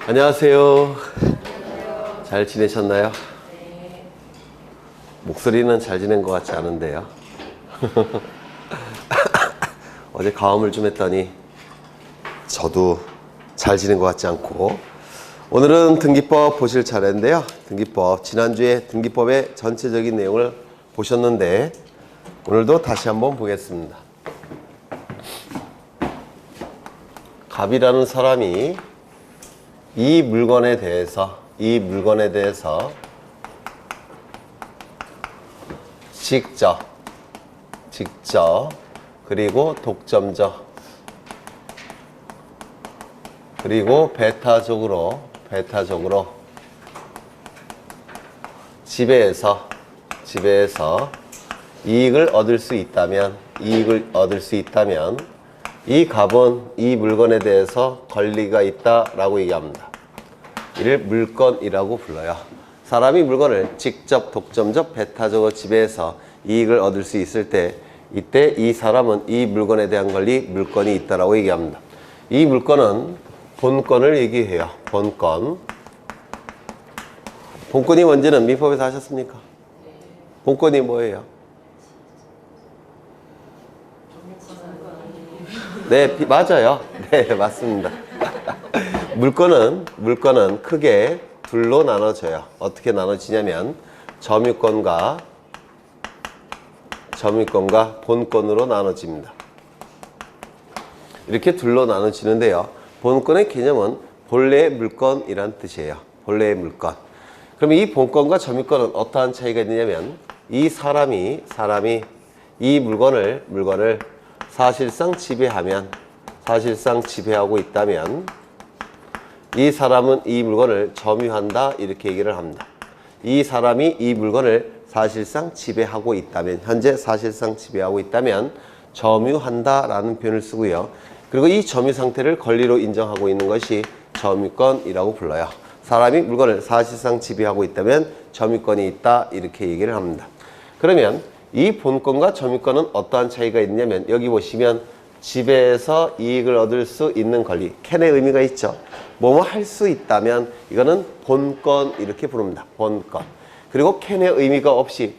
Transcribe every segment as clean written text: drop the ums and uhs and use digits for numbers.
안녕하세요. 잘 지내셨나요? 목소리는 잘 지낸 것 같지 않은데요. 어제 가음을 좀 했더니 저도 잘 지낸 것 같지 않고, 오늘은 등기법 보실 차례인데요. 등기법, 지난주에 등기법의 전체적인 내용을 보셨는데 오늘도 다시 한번 보겠습니다. 갑이라는 사람이 이 물건에 대해서 직접 그리고 독점적 그리고 배타적으로 지배해서 이익을 얻을 수 있다면 이 갑은 이 물건에 대해서 권리가 있다라고 얘기합니다. 이를 물건이라고 불러요. 사람이 물건을 직접 독점적 배타적으로 지배해서 이익을 얻을 수 있을 때, 이때 이 사람은 이 물건에 대한 권리, 물건이 있다라고 얘기합니다. 이 물건은 본권을 얘기해요. 본권이 뭔지는 민법에서 하셨습니까? 본권이 뭐예요? 네, 맞아요. 네, 맞습니다. 물건은 크게 둘로 나눠져요. 어떻게 나눠지냐면 점유권과 본권으로 나눠집니다. 이렇게 둘로 나눠지는데요. 본권의 개념은 본래의 물건이란 뜻이에요. 본래의 물건. 그럼 이 본권과 점유권은 어떠한 차이가 있느냐면, 이 사람이 이 물건을 사실상 지배하고 있다면 이 사람은 이 물건을 점유한다, 이렇게 얘기를 합니다. 이 사람이 이 물건을 사실상 지배하고 있다면, 현재 사실상 지배하고 있다면 점유한다 라는 표현을 쓰고요. 그리고 이 점유 상태를 권리로 인정하고 있는 것이 점유권이라고 불러요. 사람이 물건을 사실상 지배하고 있다면 점유권이 있다, 이렇게 얘기를 합니다. 그러면 이 본권과 점유권은 어떠한 차이가 있냐면, 여기 보시면 지배해서 이익을 얻을 수 있는 권리, 캔의 의미가 있죠. 뭐뭐 할 수 있다면 이거는 본권, 이렇게 부릅니다. 본권. 그리고 캔의 의미가 없이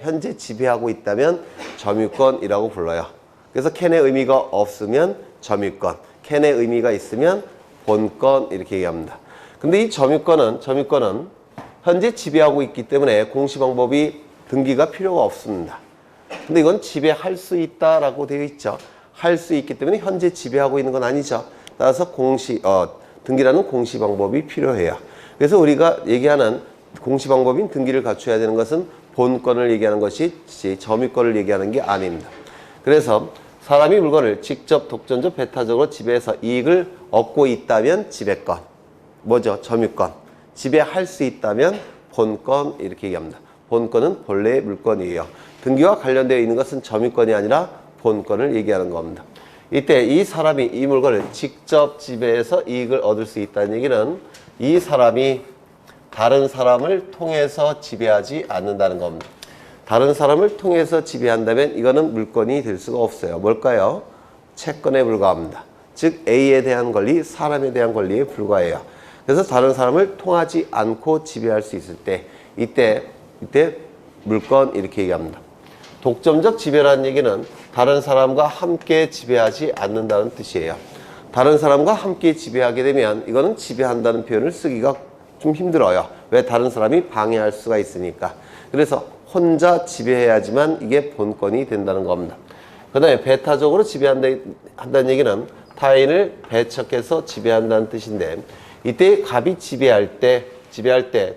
현재 지배하고 있다면 점유권이라고 불러요. 그래서 캔의 의미가 없으면 점유권, 캔의 의미가 있으면 본권, 이렇게 얘기합니다. 근데 이 점유권은 현재 지배하고 있기 때문에 공시방법이 등기가 필요가 없습니다. 근데 이건 지배할 수 있다라고 되어 있죠. 할 수 있기 때문에 현재 지배하고 있는 건 아니죠. 따라서 등기라는 공시방법이 필요해요. 그래서 우리가 얘기하는 공시방법인 등기를 갖춰야 되는 것은 본권을 얘기하는 것이지 점유권을 얘기하는 게 아닙니다. 그래서 사람이 물건을 직접 독점적 배타적으로 지배해서 이익을 얻고 있다면 지배권, 뭐죠? 점유권. 지배할 수 있다면 본권, 이렇게 얘기합니다. 본권은 본래의 물건이에요. 등기와 관련되어 있는 것은 점유권이 아니라 본권을 얘기하는 겁니다. 이때 이 사람이 이 물건을 직접 지배해서 이익을 얻을 수 있다는 얘기는 이 사람이 다른 사람을 통해서 지배하지 않는다는 겁니다. 다른 사람을 통해서 지배한다면 이거는 물건이 될 수가 없어요. 뭘까요? 채권에 불과합니다. 즉 A에 대한 권리, 사람에 대한 권리에 불과해요. 그래서 다른 사람을 통하지 않고 지배할 수 있을 때, 이때 물건, 이렇게 얘기합니다. 독점적 지배라는 얘기는 다른 사람과 함께 지배하지 않는다는 뜻이에요. 다른 사람과 함께 지배하게 되면 이거는 지배한다는 표현을 쓰기가 좀 힘들어요. 왜? 다른 사람이 방해할 수가 있으니까. 그래서 혼자 지배해야지만 이게 본권이 된다는 겁니다. 그 다음에 배타적으로 지배한다는 얘기는 타인을 배척해서 지배한다는 뜻인데, 이때 갑이 지배할 때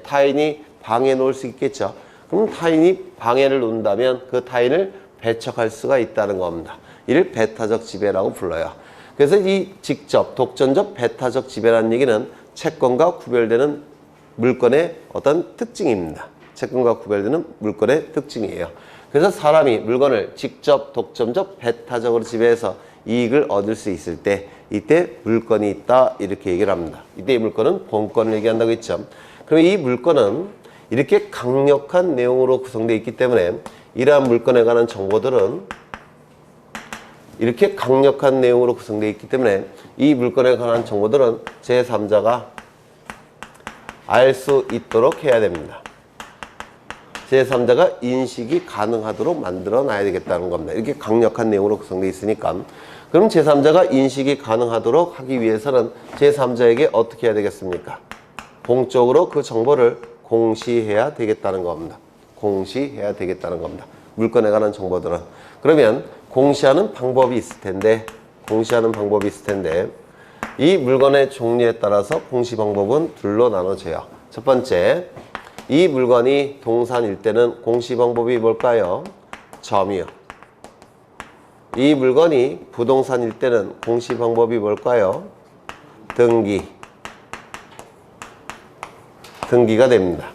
타인이 방해 놓을 수 있겠죠. 그럼 타인이 방해를 놓는다면 그 타인을 배척할 수가 있다는 겁니다. 이를 배타적 지배라고 불러요. 그래서 이 직접 독점적 배타적 지배라는 얘기는 채권과 구별되는 물건의 어떤 특징입니다. 채권과 구별되는 물건의 특징이에요. 그래서 사람이 물건을 직접 독점적 배타적으로 지배해서 이익을 얻을 수 있을 때, 이때 물건이 있다, 이렇게 얘기를 합니다. 이때 이 물건은 본권을 얘기한다고 했죠. 그럼 이 물건은 이렇게 강력한 내용으로 구성되어 있기 때문에 이러한 물건에 관한 정보들은 제3자가 알 수 있도록 해야 됩니다. 제3자가 인식이 가능하도록 만들어 놔야 되겠다는 겁니다. 이렇게 강력한 내용으로 구성되어 있으니까. 그럼 제3자가 인식이 가능하도록 하기 위해서는 제3자에게 어떻게 해야 되겠습니까? 공적으로 그 정보를 공시해야 되겠다는 겁니다. 공시해야 되겠다는 겁니다. 물건에 관한 정보들은. 그러면 공시하는 방법이 있을 텐데 이 물건의 종류에 따라서 공시 방법은 둘로 나눠져요. 첫 번째, 이 물건이 동산일 때는 공시 방법이 뭘까요? 점유. 이 물건이 부동산일 때는 공시 방법이 뭘까요? 등기가 됩니다.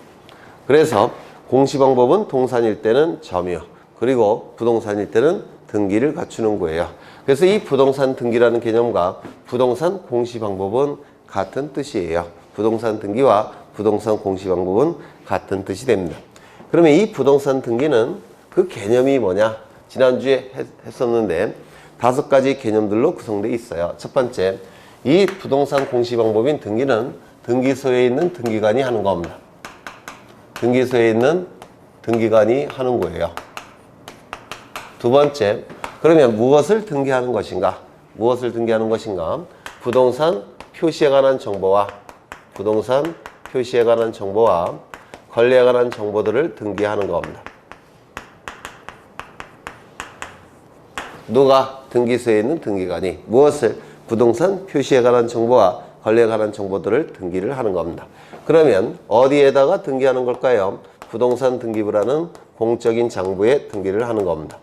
그래서 공시 방법은 동산일 때는 점유, 그리고 부동산일 때는 등기를 갖추는 거예요. 그래서 이 부동산 등기라는 개념과 부동산 공시 방법은 같은 뜻이에요. 부동산 등기와 부동산 공시 방법은 같은 뜻이 됩니다. 그러면 이 부동산 등기는 그 개념이 뭐냐? 지난주에 했었는데 5가지 개념들로 구성되어 있어요. 첫 번째, 이 부동산 공시 방법인 등기는 등기소에 있는 등기관이 하는 겁니다. 등기소에 있는 등기관이 하는 거예요. 두 번째, 그러면 무엇을 등기하는 것인가? 부동산 표시에 관한 정보와 권리에 관한 정보들을 등기하는 겁니다. 누가? 등기소에 있는 등기관이 무엇을? 부동산 표시에 관한 정보와 권리에 관한 정보들을 등기를 하는 겁니다. 그러면 어디에다가 등기하는 걸까요? 부동산 등기부라는 공적인 장부에 등기를 하는 겁니다.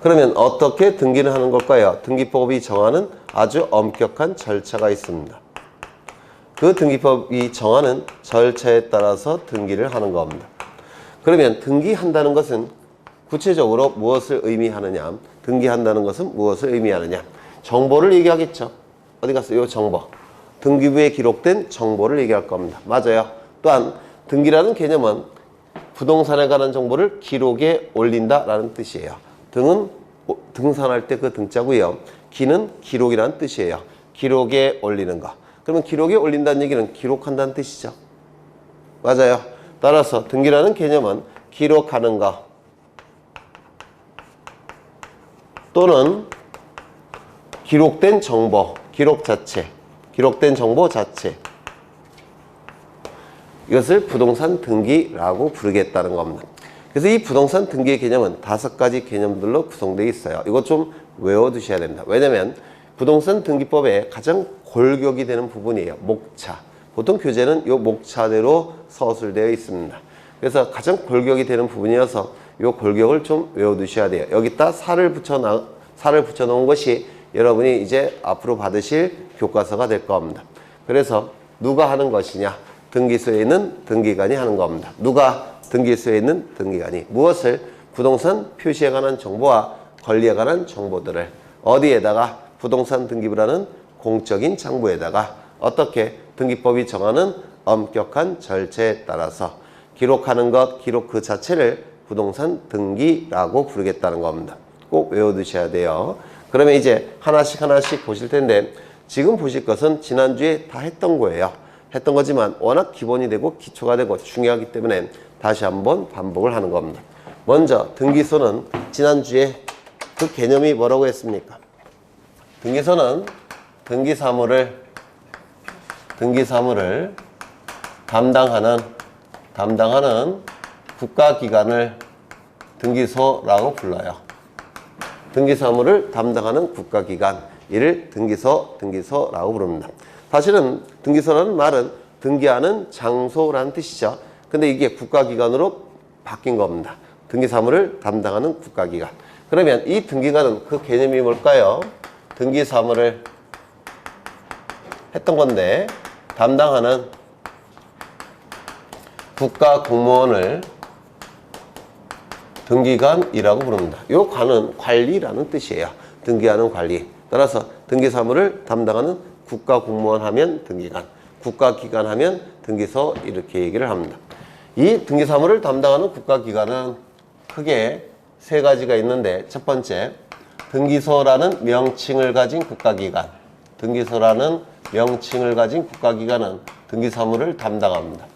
그러면 어떻게 등기를 하는 걸까요? 등기법이 정하는 아주 엄격한 절차가 있습니다. 그 등기법이 정하는 절차에 따라서 등기를 하는 겁니다. 그러면 등기한다는 것은 구체적으로 무엇을 의미하느냐? 등기한다는 것은 무엇을 의미하느냐? 정보를 얘기하겠죠. 어디 갔어요? 이 정보. 등기부에 기록된 정보를 얘기할 겁니다. 맞아요. 또한 등기라는 개념은 부동산에 관한 정보를 기록에 올린다라는 뜻이에요. 등은 등산할 때 그 등자고요. 기는 기록이라는 뜻이에요. 기록에 올리는 거. 그러면 기록에 올린다는 얘기는 기록한다는 뜻이죠. 맞아요. 따라서 등기라는 개념은 기록하는 거 또는 기록된 정보, 기록된 정보 자체. 이것을 부동산 등기라고 부르겠다는 겁니다. 그래서 이 부동산 등기의 개념은 5가지 개념들로 구성되어 있어요. 이거 좀 외워두셔야 됩니다. 왜냐면 부동산 등기법의 가장 골격이 되는 부분이에요. 목차. 보통 교재는 이 목차대로 서술되어 있습니다. 그래서 가장 골격이 되는 부분이어서 이 골격을 좀 외워두셔야 돼요. 여기다 살을 붙여놓은 것이 여러분이 이제 앞으로 받으실 교과서가 될 겁니다. 그래서 누가 하는 것이냐? 등기소에 있는 등기관이 하는 겁니다. 누가? 등기소에 있는 등기관이 무엇을? 부동산 표시에 관한 정보와 권리에 관한 정보들을 어디에다가? 부동산 등기부라는 공적인 장부에다가 어떻게? 등기법이 정하는 엄격한 절차에 따라서 기록하는 것, 기록 그 자체를 부동산 등기라고 부르겠다는 겁니다. 꼭 외워두셔야 돼요. 그러면 이제 하나씩 보실 텐데 지금 보실 것은 지난주에 다 했던 거예요. 했던 거지만 워낙 기본이 되고 기초가 되고 중요하기 때문에 다시 한번 반복을 하는 겁니다. 먼저 등기소는 지난주에 그 개념이 뭐라고 했습니까? 등기소는 등기사무를 담당하는 국가기관을 등기소라고 불러요. 등기사무를 담당하는 국가기관, 이를 등기소라고 부릅니다. 사실은 등기소라는 말은 등기하는 장소라는 뜻이죠. 근데 이게 국가기관으로 바뀐 겁니다. 등기사무를 담당하는 국가기관. 그러면 이 등기관은 그 개념이 뭘까요? 등기사무를 했던 건데 담당하는 국가공무원을 등기관이라고 부릅니다. 이 관은 관리라는 뜻이에요. 등기하는 관리. 따라서 등기사무를 담당하는 국가공무원 하면 등기관, 국가기관 하면 등기소, 이렇게 얘기를 합니다. 이 등기사무를 담당하는 국가기관은 크게 3가지가 있는데 첫 번째, 등기소라는 명칭을 가진 국가기관. 등기소라는 명칭을 가진 국가기관은 등기사무를 담당합니다.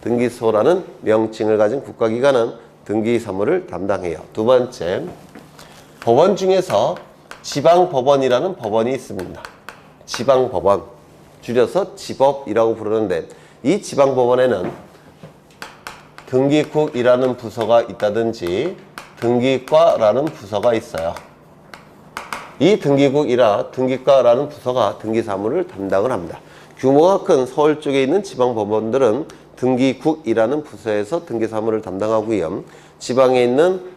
등기소라는 명칭을 가진 국가기관은 등기사무를 담당해요. 두 번째, 법원 중에서 지방법원이라는 법원이 있습니다. 지방법원, 줄여서 지법이라고 부르는데 이 지방법원에는 등기국이라는 부서가 있다든지 등기과라는 부서가 있어요. 이 등기과라는 부서가 등기사무를 담당을 합니다. 규모가 큰 서울 쪽에 있는 지방법원들은 등기국이라는 부서에서 등기사무를 담당하고요. 지방에 있는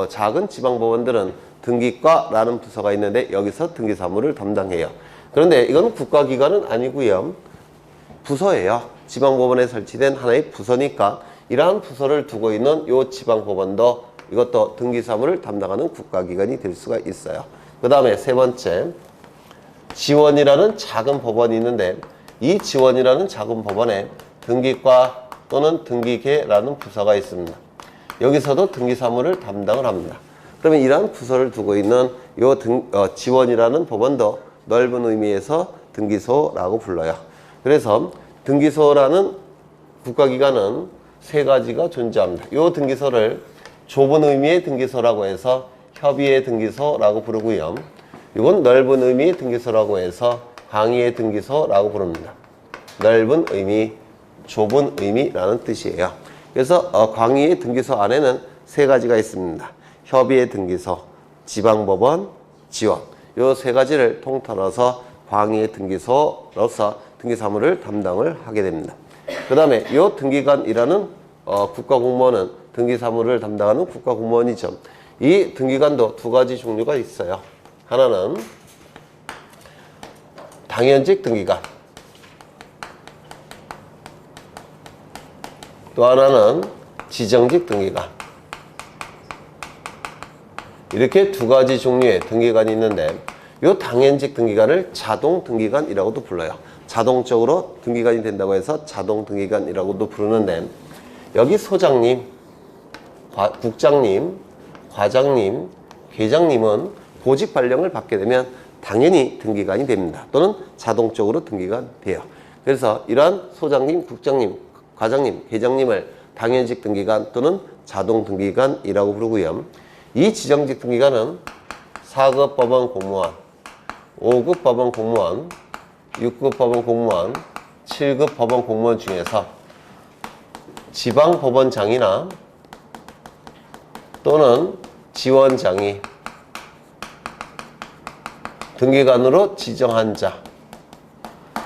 작은 지방법원들은 등기과라는 부서가 있는데 여기서 등기사무를 담당해요. 그런데 이건 국가기관은 아니고요. 부서예요. 지방법원에 설치된 하나의 부서니까 이러한 부서를 두고 있는 이 지방법원도 이것도 등기사무를 담당하는 국가기관이 될 수가 있어요. 그 다음에 세 번째, 지원이라는 작은 법원이 있는데 이 지원이라는 작은 법원에 등기과 또는 등기계라는 부서가 있습니다. 여기서도 등기사무를 담당을 합니다. 그러면 이러한 부서를 두고 있는 지원이라는 법원도 넓은 의미에서 등기소라고 불러요. 그래서 등기소라는 국가기관은 세 가지가 존재합니다. 이 등기소를 좁은 의미의 등기소라고 해서 협의의 등기소라고 부르고요. 이건 넓은 의미의 등기소라고 해서 강의의 등기소라고 부릅니다. 넓은 의미, 좁은 의미라는 뜻이에요. 그래서 강의의 등기소 안에는 세 가지가 있습니다. 협의의 등기소, 지방법원, 지원. 이 세 가지를 통틀어서 광의의 등기소로서 등기사무를 담당을 하게 됩니다. 그 다음에 이 등기관이라는 국가공무원은 등기사무를 담당하는 국가공무원이죠. 이 등기관도 두 가지 종류가 있어요. 하나는 당연직 등기관, 또 하나는 지정직 등기관. 이렇게 두 가지 종류의 등기관이 있는데 이 당연직 등기관을 자동 등기관이라고도 불러요. 자동적으로 등기관이 된다고 해서 자동 등기관이라고도 부르는데 여기 소장님, 국장님, 과장님, 계장님은 보직 발령을 받게 되면 당연히 등기관이 됩니다. 또는 자동적으로 등기관 돼요. 그래서 이러한 소장님, 국장님, 과장님, 계장님을 당연직 등기관 또는 자동 등기관이라고 부르고요. 이 지정직 등기관은 4급 법원 공무원, 5급 법원 공무원, 6급 법원 공무원, 7급 법원 공무원 중에서 지방법원장이나 또는 지원장이 등기관으로 지정한 자,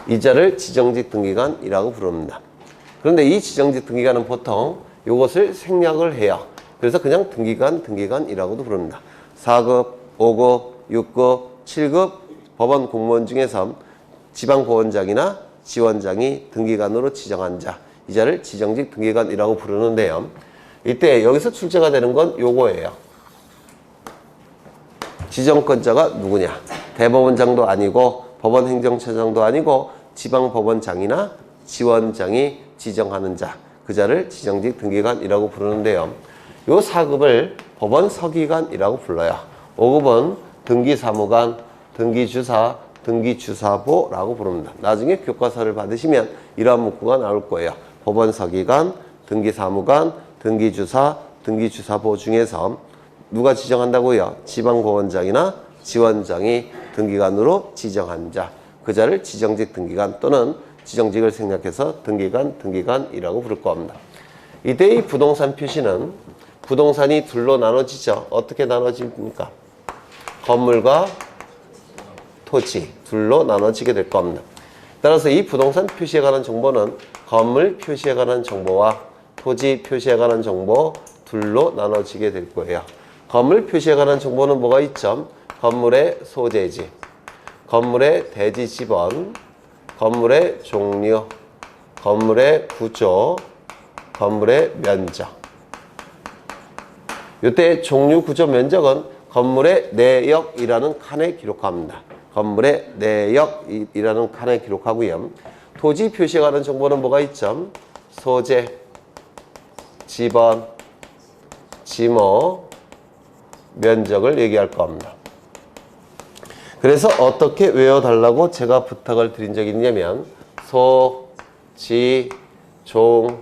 이 자를 지정직 등기관이라고 부릅니다. 그런데 이 지정직 등기관은 보통 이것을 생략을 해요. 그래서 그냥 등기관이라고도 부릅니다. 4급, 5급, 6급, 7급 법원 공무원 중에서 지방법원장이나 지원장이 등기관으로 지정한 자, 이 자를 지정직 등기관이라고 부르는데요. 이때 여기서 출제가 되는 건 요거예요. 지정권자가 누구냐? 대법원장도 아니고 법원행정처장도 아니고 지방법원장이나 지원장이 지정하는 자, 그 자를 지정직 등기관이라고 부르는데요. 요 4급을 법원서기관이라고 불러요. 5급은 등기사무관, 등기주사, 등기주사보라고 부릅니다. 나중에 교과서를 받으시면 이러한 문구가 나올 거예요. 법원서기관, 등기사무관, 등기주사, 등기주사보 중에서 누가 지정한다고요? 지방법원장이나 지원장이 등기관으로 지정한 자, 그 자를 지정직 등기관 또는 지정직을 생략해서 등기관이라고 부를 겁니다. 이때 이 부동산 표시는 부동산이 둘로 나눠지죠. 어떻게 나눠집니까? 건물과 토지 둘로 나눠지게 될 겁니다. 따라서 이 부동산 표시에 관한 정보는 건물 표시에 관한 정보와 토지 표시에 관한 정보 둘로 나눠지게 될 거예요. 건물 표시에 관한 정보는 뭐가 있죠? 건물의 소재지, 건물의 대지 지번, 건물의 종류, 건물의 구조, 건물의 면적. 이때 종류, 구조, 면적은 건물의 내역이라는 칸에 기록합니다. 건물의 내역이라는 칸에 기록하고요. 토지 표시에 관한 정보는 뭐가 있죠? 소재, 지번, 지모, 면적을 얘기할 겁니다. 그래서 어떻게 외워달라고 제가 부탁을 드린 적이 있냐면 소, 지, 종,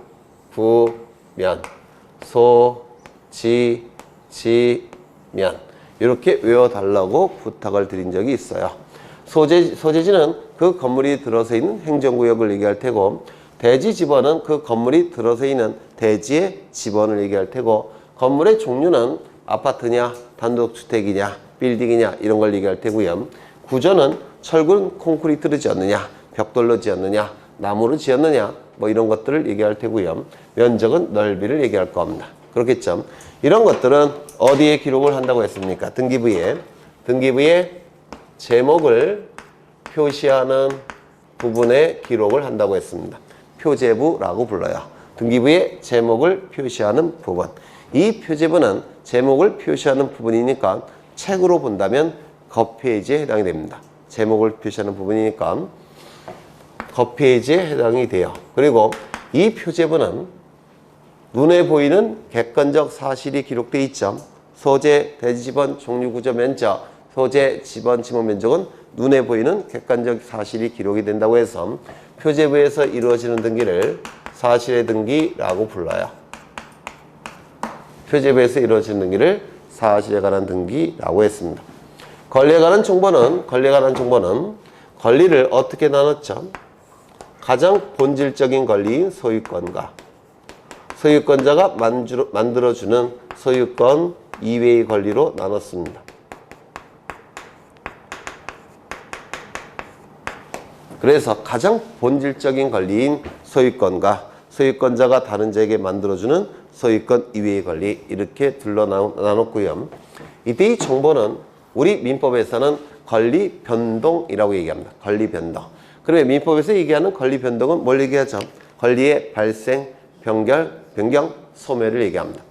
부, 면. 소, 지, 면. 이렇게 외워달라고 부탁을 드린 적이 있어요. 소재지는 그 건물이 들어서 있는 행정구역을 얘기할 테고, 대지 지번은 그 건물이 들어서 있는 대지의 지번을 얘기할 테고, 건물의 종류는 아파트냐, 단독주택이냐, 빌딩이냐 이런 걸 얘기할 테고요. 구조는 철근 콘크리트로 지었느냐, 벽돌로 지었느냐, 나무로 지었느냐 뭐 이런 것들을 얘기할 테고요. 면적은 넓이를 얘기할 겁니다. 그렇겠죠? 이런 것들은 어디에 기록을 한다고 했습니까? 등기부에. 등기부에 제목을 표시하는 부분에 기록을 한다고 했습니다. 표제부라고 불러요. 등기부에 제목을 표시하는 부분. 이 표제부는 제목을 표시하는 부분이니까 책으로 본다면 겉페이지에 해당이 됩니다. 제목을 표시하는 부분이니까 겉페이지에 해당이 돼요. 그리고 이 표제부는 눈에 보이는 객관적 사실이 기록되어 있죠. 소재, 대지지번, 종류구조, 면적, 소재, 지번, 지목, 면적은 눈에 보이는 객관적 사실이 기록이 된다고 해서 표제부에서 이루어지는 등기를 사실의 등기라고 불러요. 표제부에서 이루어지는 등기를 사실에 관한 등기라고 했습니다. 권리에 관한 정보는 권리를 어떻게 나눴죠? 가장 본질적인 권리인 소유권과 소유권자가 만들어주는 소유권 이외의 권리로 나눴습니다. 그래서 가장 본질적인 권리인 소유권과 소유권자가 다른 자에게 만들어주는 소유권 이외의 권리 이렇게 둘러 나눴고요. 이때 이 정보는 우리 민법에서는 권리 변동이라고 얘기합니다. 권리 변동. 그러면 민법에서 얘기하는 권리 변동은 뭘 얘기하죠? 권리의 발생, 변경, 소멸을 얘기합니다.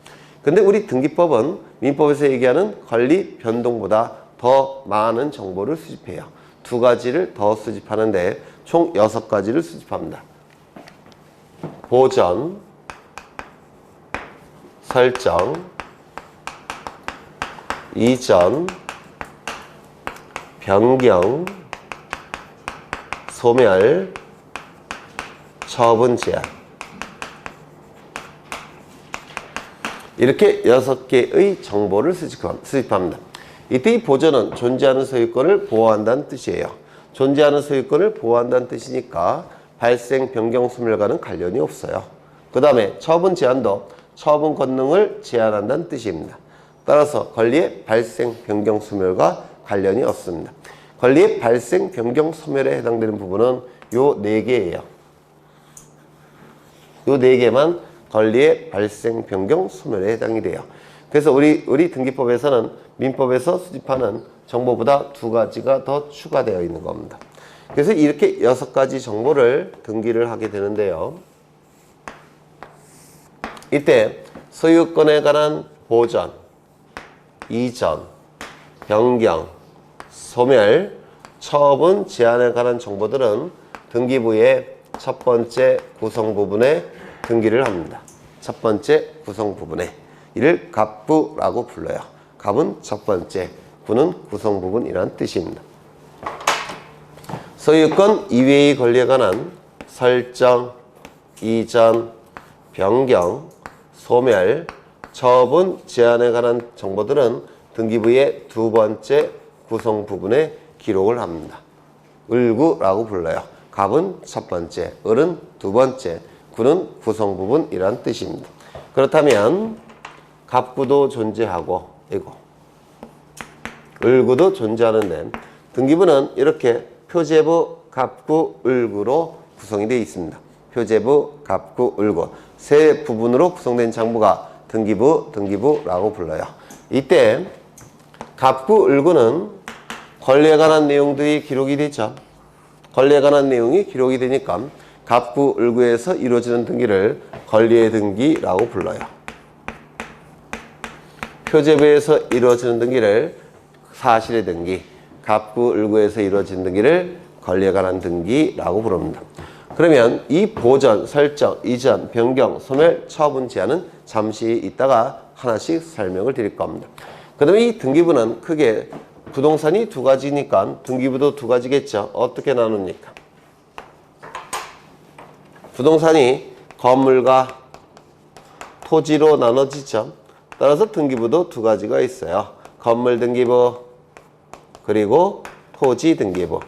근데 우리 등기법은 민법에서 얘기하는 권리 변동보다 더 많은 정보를 수집해요. 2가지를 더 수집하는데 총 6가지를 수집합니다. 보전, 설정, 이전, 변경, 소멸, 처분 제한. 이렇게 6개의 정보를 수집합니다. 이때 이 보전은 존재하는 소유권을 보호한다는 뜻이에요. 존재하는 소유권을 보호한다는 뜻이니까 발생, 변경, 소멸과는 관련이 없어요. 그 다음에 처분 제한도 처분 권능을 제한한다는 뜻입니다. 따라서 권리의 발생, 변경, 소멸과 관련이 없습니다. 권리의 발생, 변경, 소멸에 해당되는 부분은 요 4개예요. 요 4개만 권리의 발생, 변경, 소멸에 해당이 돼요. 그래서 우리 등기법에서는 민법에서 수집하는 정보보다 2가지가 더 추가되어 있는 겁니다. 그래서 이렇게 6가지 정보를 등기를 하게 되는데요. 이때 소유권에 관한 보전, 이전, 변경, 소멸, 처분, 제한에 관한 정보들은 등기부의 첫 번째 구성 부분에 등기를 합니다. 첫 번째 구성 부분에. 이를 갑부라고 불러요. 갑은 첫 번째, 부는 구성 부분이라는 뜻입니다. 소유권 이외의 권리에 관한 설정, 이전, 변경, 소멸, 처분, 제한에 관한 정보들은 등기부의 2번째 구성 부분에 기록을 합니다. 을구라고 불러요. 갑은 첫 번째, 을은 2번째, 구는 구성 부분이란 뜻입니다. 그렇다면 갑구도 존재하고 을구도 존재하는데 등기부는 이렇게 표제부, 갑구, 을구로 구성이 되어 있습니다. 표제부, 갑구, 을구 세 부분으로 구성된 장부가 등기부라고 불러요. 이때 갑구, 을구는 권리에 관한 내용들이 기록이 되죠. 권리에 관한 내용이 기록이 되니까 갑구, 을구에서 이루어지는 등기를 권리의 등기라고 불러요. 표제부에서 이루어지는 등기를 사실의 등기, 갑구, 을구에서 이루어지는 등기를 권리에 관한 등기라고 부릅니다. 그러면 이 보전, 설정, 이전, 변경, 소멸, 처분, 제한은 잠시 있다가 하나씩 설명을 드릴 겁니다. 그 다음에 이 등기부는 크게 부동산이 두 가지니까 등기부도 두 가지겠죠. 어떻게 나눕니까? 부동산이 건물과 토지로 나눠지죠. 따라서 등기부도 두 가지가 있어요. 건물 등기부 그리고 토지 등기부.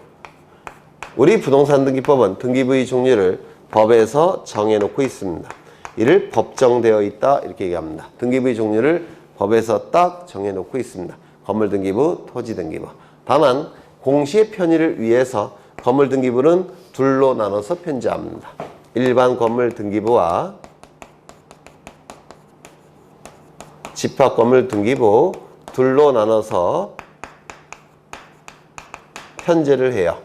우리 부동산 등기법은 등기부의 종류를 법에서 정해놓고 있습니다. 이를 법정되어 있다 이렇게 얘기합니다. 등기부의 종류를 법에서 딱 정해놓고 있습니다. 건물 등기부, 토지 등기부. 다만 공시의 편의를 위해서 건물 등기부는 둘로 나눠서 편제합니다. 일반 건물 등기부와 집합 건물 등기부 둘로 나눠서 편제를 해요.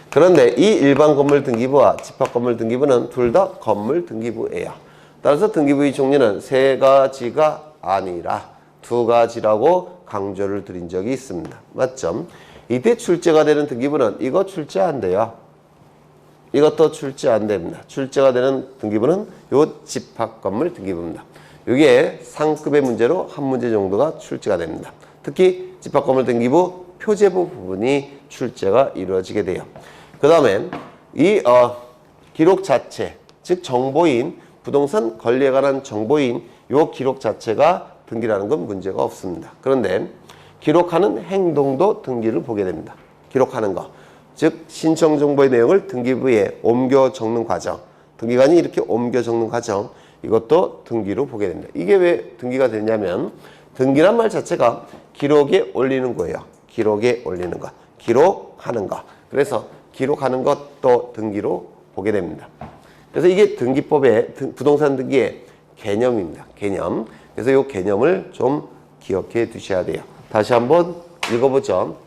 그런데 이 일반 건물 등기부와 집합 건물 등기부는 둘 다 건물 등기부예요. 따라서 등기부의 종류는 세 가지가 아니라 두 가지라고 강조를 드린 적이 있습니다. 맞죠? 이때 출제가 되는 등기부는 이거 출제 안 돼요. 이것도 출제 안 됩니다. 출제가 되는 등기부는 요 집합 건물 등기부입니다. 이게 상급의 문제로 한 문제 정도가 출제가 됩니다. 특히 집합 건물 등기부 표제부 부분이 출제가 이루어지게 돼요. 그 다음에 이 기록 자체, 즉 정보인, 부동산 권리에 관한 정보인 요 기록 자체가 등기라는 건 문제가 없습니다. 그런데 기록하는 행동도 등기를 보게 됩니다. 기록하는 거. 즉 신청 정보의 내용을 등기부에 옮겨 적는 과정, 등기관이 이렇게 옮겨 적는 과정, 이것도 등기로 보게 됩니다. 이게 왜 등기가 되냐면 등기란 말 자체가 기록에 올리는 거예요. 기록에 올리는 것, 기록하는 것. 그래서 기록하는 것도 등기로 보게 됩니다. 그래서 이게 등기법의 부동산 등기의 개념입니다. 개념. 그래서 이 개념을 좀 기억해 두셔야 돼요. 다시 한번 읽어보죠.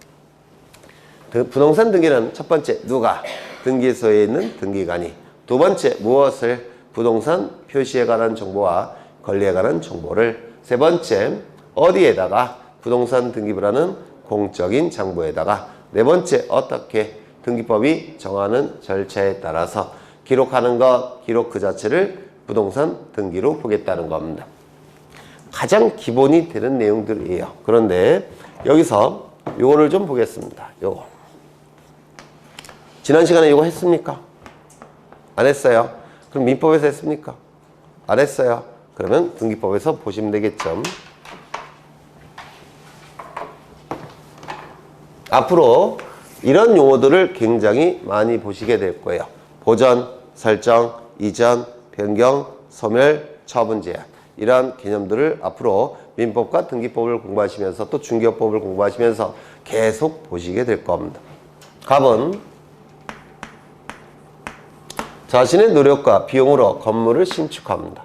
부동산 등기는 첫 번째 누가? 등기소에 있는 등기관이. 두 번째 무엇을? 부동산 표시에 관한 정보와 권리에 관한 정보를. 세 번째 어디에다가? 부동산 등기부라는 공적인 장부에다가. 네 번째 어떻게? 등기법이 정하는 절차에 따라서 기록하는 것, 기록 그 자체를 부동산 등기로 보겠다는 겁니다. 가장 기본이 되는 내용들이에요. 그런데 여기서 요거를 좀 보겠습니다. 요거. 지난 시간에 요거 했습니까? 안 했어요? 그럼 민법에서 했습니까? 안 했어요? 그러면 등기법에서 보시면 되겠죠. 앞으로 이런 용어들을 굉장히 많이 보시게 될 거예요. 보전, 설정, 이전, 변경, 소멸, 처분 제한. 이러한 개념들을 앞으로 민법과 등기법을 공부하시면서 또 중개업법을 공부하시면서 계속 보시게 될 겁니다. 갑은 자신의 노력과 비용으로 건물을 신축합니다.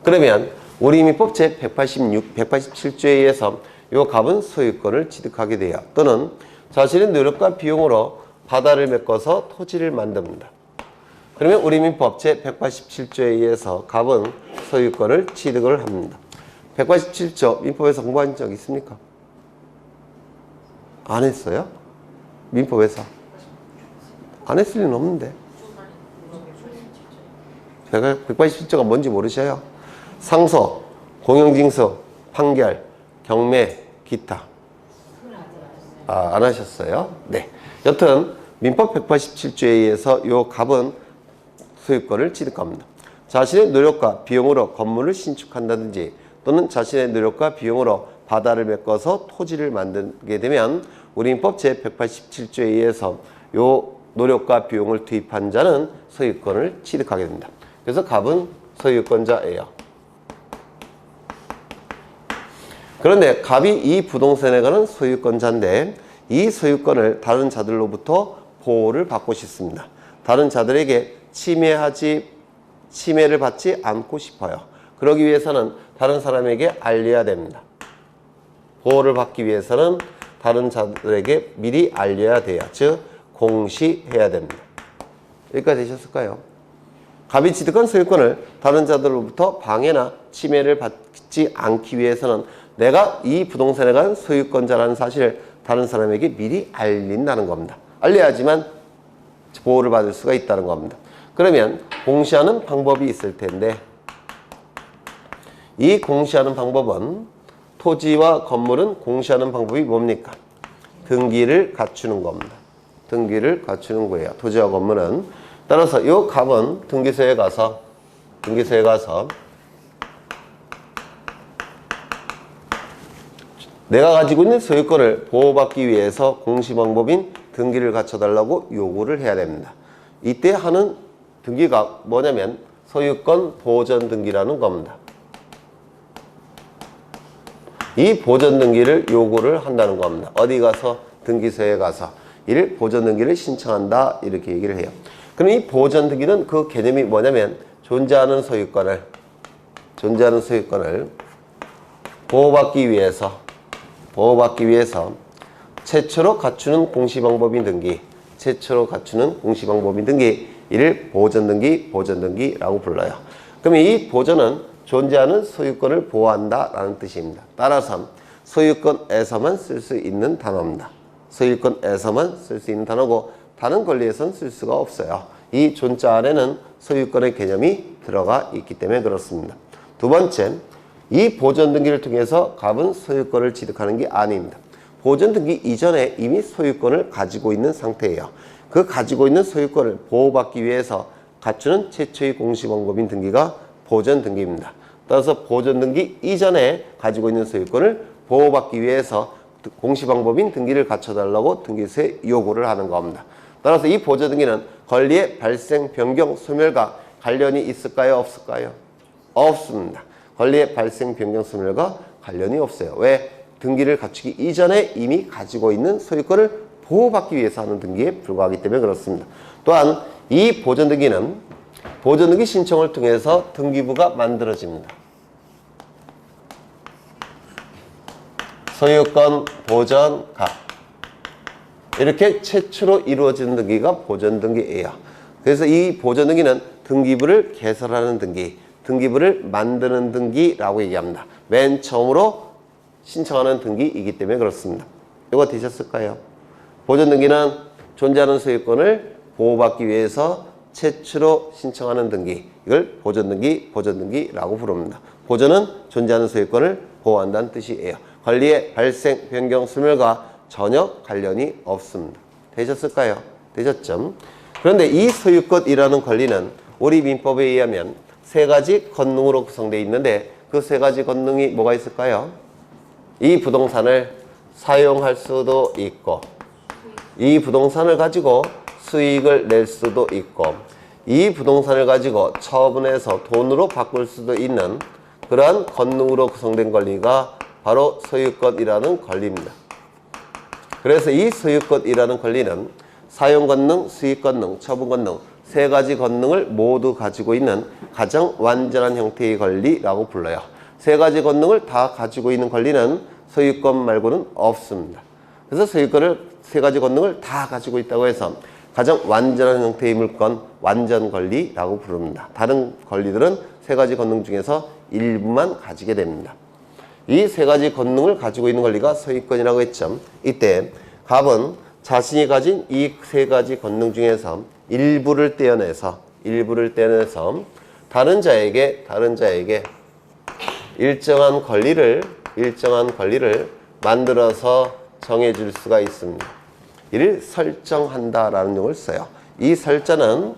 그러면 우리 민법 제186, 187조에 의해서 이 갑은 소유권을 취득하게 돼요. 또는 자신의 노력과 비용으로 바다를 메꿔서 토지를 만듭니다. 그러면 우리 민법 제187조에 의해서 갑은 소유권을 취득을 합니다. 187조 민법에서 공부한 적 있습니까? 안 했어요? 민법에서? 안 했을 리는 없는데. 187조가 뭔지 모르셔요? 상소, 공영징수, 판결, 경매, 기타. 안 하셨어요? 네. 여튼 민법 187조에 의해서 이 갑은 소유권을 취득합니다. 자신의 노력과 비용으로 건물을 신축한다든지 또는 자신의 노력과 비용으로 바다를 메꿔서 토지를 만들게 되면 우리 민법 제187조에 의해서 이 노력과 비용을 투입한 자는 소유권을 취득하게 됩니다. 그래서 갑은 소유권자예요. 그런데 갑이 이 부동산에 관한 소유권자인데 이 소유권을 다른 자들로부터 보호를 받고 싶습니다. 다른 자들에게 침해를 받지 않고 싶어요. 그러기 위해서는 다른 사람에게 알려야 됩니다. 보호를 받기 위해서는 다른 자들에게 미리 알려야 돼요. 즉 공시해야 됩니다. 여기까지 되셨을까요? 갑이 취득한 소유권을 다른 자들로부터 방해나 침해를 받지 않기 위해서는 내가 이 부동산에 관한 소유권자라는 사실을 다른 사람에게 미리 알린다는 겁니다. 알려야지만 보호를 받을 수가 있다는 겁니다. 그러면 공시하는 방법이 있을 텐데 이 공시하는 방법은 토지와 건물은 공시하는 방법이 뭡니까? 등기를 갖추는 겁니다. 등기를 갖추는 거예요. 토지와 건물은. 따라서 이 값은 등기소에 가서 내가 가지고 있는 소유권을 보호받기 위해서 공시 방법인 등기를 갖춰달라고 요구를 해야 됩니다. 이때 하는 등기가 뭐냐면 소유권 보전 등기라는 겁니다. 이 보전 등기를 요구를 한다는 겁니다. 어디 가서? 등기소에 가서 이를 보전 등기를 신청한다 이렇게 얘기를 해요. 그럼 이 보전 등기는 그 개념이 뭐냐면 존재하는 소유권을 보호받기 위해서 최초로 갖추는 공시 방법인 등기, 이를 보전 등기라고 불러요. 그럼 이 보전은 존재하는 소유권을 보호한다 라는 뜻입니다. 따라서 소유권에서만 쓸 수 있는 단어입니다. 소유권에서만 쓸 수 있는 단어고 다른 권리에서는 쓸 수가 없어요. 이 존자 안에는 소유권의 개념이 들어가 있기 때문에 그렇습니다. 두 번째, 이 보전 등기를 통해서 갑은 소유권을 취득하는 게 아닙니다. 보전 등기 이전에 이미 소유권을 가지고 있는 상태예요. 그 가지고 있는 소유권을 보호받기 위해서 갖추는 최초의 공시 방법인 등기가 보전 등기입니다. 따라서 보전 등기 이전에 가지고 있는 소유권을 보호받기 위해서 공시 방법인 등기를 갖춰달라고 등기소에 요구를 하는 겁니다. 따라서 이 보전 등기는 권리의 발생, 변경, 소멸과 관련이 있을까요? 없을까요? 없습니다. 권리의 발생, 변경, 소멸과 관련이 없어요. 왜? 등기를 갖추기 이전에 이미 가지고 있는 소유권을 보호받기 위해서 하는 등기에 불과하기 때문에 그렇습니다. 또한 이 보전 등기는 보전 등기 신청을 통해서 등기부가 만들어집니다. 소유권 보전 갑 이렇게 최초로 이루어지는 등기가 보전 등기예요. 그래서 이 보전 등기는 등기부를 개설하는 등기, 등기부를 만드는 등기라고 얘기합니다. 맨 처음으로 신청하는 등기이기 때문에 그렇습니다. 이거 되셨을까요? 보전 등기는 존재하는 소유권을 보호받기 위해서 최초로 신청하는 등기, 이걸 보전 등기라고 부릅니다. 보전은 존재하는 소유권을 보호한다는 뜻이에요. 권리의 발생, 변경, 소멸과 전혀 관련이 없습니다. 되셨을까요? 되셨죠? 그런데 이 소유권이라는 권리는 우리 민법에 의하면 세 가지 권능으로 구성되어 있는데 그 세 가지 권능이 뭐가 있을까요? 이 부동산을 사용할 수도 있고, 이 부동산을 가지고 수익을 낼 수도 있고, 이 부동산을 가지고 처분해서 돈으로 바꿀 수도 있는 그러한 권능으로 구성된 권리가 바로 소유권이라는 권리입니다. 그래서 이 소유권이라는 권리는 사용권능, 수익권능, 처분권능 세 가지 권능을 모두 가지고 있는 가장 완전한 형태의 권리라고 불러요. 세 가지 권능을 다 가지고 있는 권리는 소유권 말고는 없습니다. 그래서 소유권을 세 가지 권능을 다 가지고 있다고 해서 가장 완전한 형태의 물권, 완전 권리라고 부릅니다. 다른 권리들은 세 가지 권능 중에서 일부만 가지게 됩니다. 이 세 가지 권능을 가지고 있는 권리가 소유권이라고 했죠. 이때 갑은 자신이 가진 이 세 가지 권능 중에서 일부를 떼어내서 다른 자에게 일정한 권리를 만들어서 정해줄 수가 있습니다. 이를 설정한다라는 용어를 써요. 이 설자는